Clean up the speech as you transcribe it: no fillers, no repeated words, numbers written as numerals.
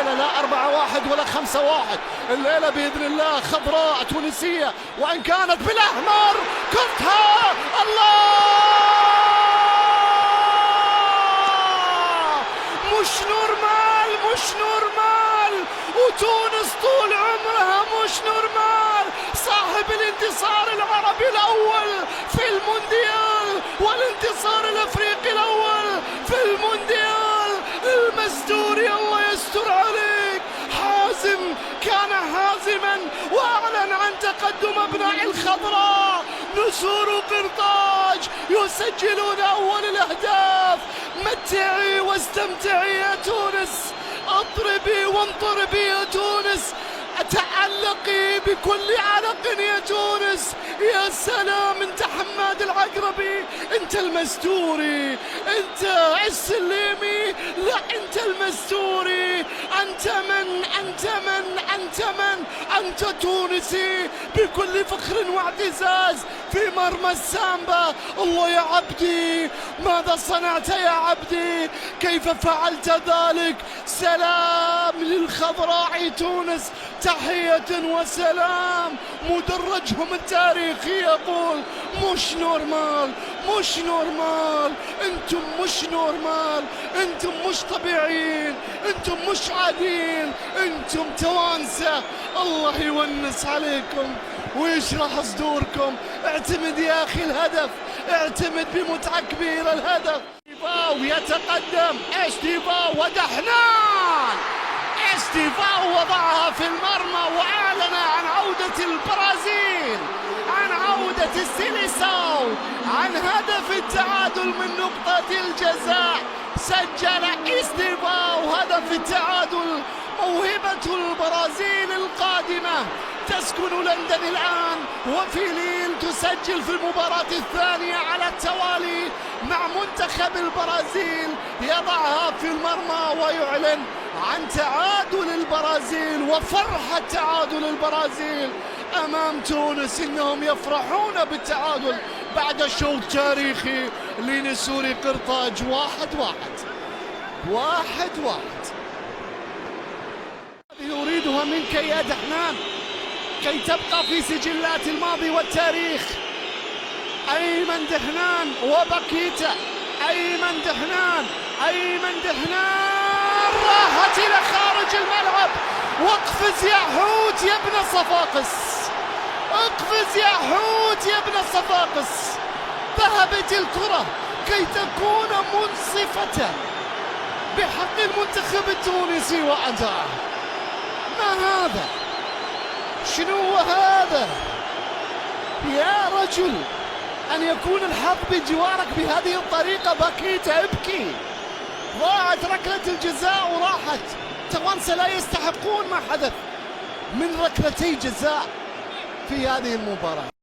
لا 4-1 ولا 5-1، الليلة بإذن الله خضراء تونسية، وإن كانت بالأحمر كرتها الله، مش نورمال مش نورمال، وتونس طول عمرها مش نورمال، صاحب الانتصار العربي الأول في المونديال والانتصار الأفريقي الأول في المونديال، المستوري الله يستر عليك، حازم كان حازما وأعلن عن تقدم أبناء الخضراء، نسور قرطاج يسجلون أول الأهداف. متعي واستمتعي يا تونس، اضربي وانطربي يا تونس، تعلقي بكل علق يا تونس. يا سلام، انت حماد العقربي، انت المستوري، انت السليمي، لا انت المستوري، انت من انت من انت من انت تونسي بكل فخر واعتزاز في مرمى السامبا. الله يا عبدي، ماذا صنعت يا عبدي، كيف فعلت ذلك؟ سلام للخضراء تونس، تحية وسلام. مدرجهم التاريخي يقول مش نورمال مش نورمال، انتم مش نورمال، انتم مش طبيعيين، انتم مش عاديين، انتم توانسة. الله يونس عليكم ويشرح صدوركم. اعتمد يا اخي الهدف، اعتمد بمتعة كبيرة الهدف. ديفاو يتقدم، ديفاو ودحنان، ديفاو وضعها في المرمى واعلن عن عودة البرازيل، عن عودة السيليساو، عن هدف التعادل من نقطة الجزاء. سجل ديفاو هدف التعادل. موهبة البرازيل القادمة تسكن لندن الآن، وفي ليل تسجل في المباراة الثانية على التوالي مع منتخب البرازيل، يضعها في المرمى ويعلن عن تعادل البرازيل وفرحة تعادل البرازيل أمام تونس. إنهم يفرحون بالتعادل بعد شوط تاريخي لنسور قرطاج. 1-1 نريدها منك يا دحنان كي تبقى في سجلات الماضي والتاريخ. أيمن دحنان وباكيتا، أيمن دحنان، أيمن دحنان، راحت إلى خارج الملعب. واقفز يا حوت يا ابن صفاقس، اقفز يا حوت يا ابن صفاقس. ذهبت الكرة كي تكون منصفة بحق المنتخب التونسي وأداءه. ما هذا؟ شنو هذا يا رجل؟ أن يكون الحظ بجوارك بهذه الطريقة. باكيتا ابكي، ضاعت ركلة الجزاء وراحت. توانسة لا يستحقون ما حدث من ركلتي جزاء في هذه المباراة.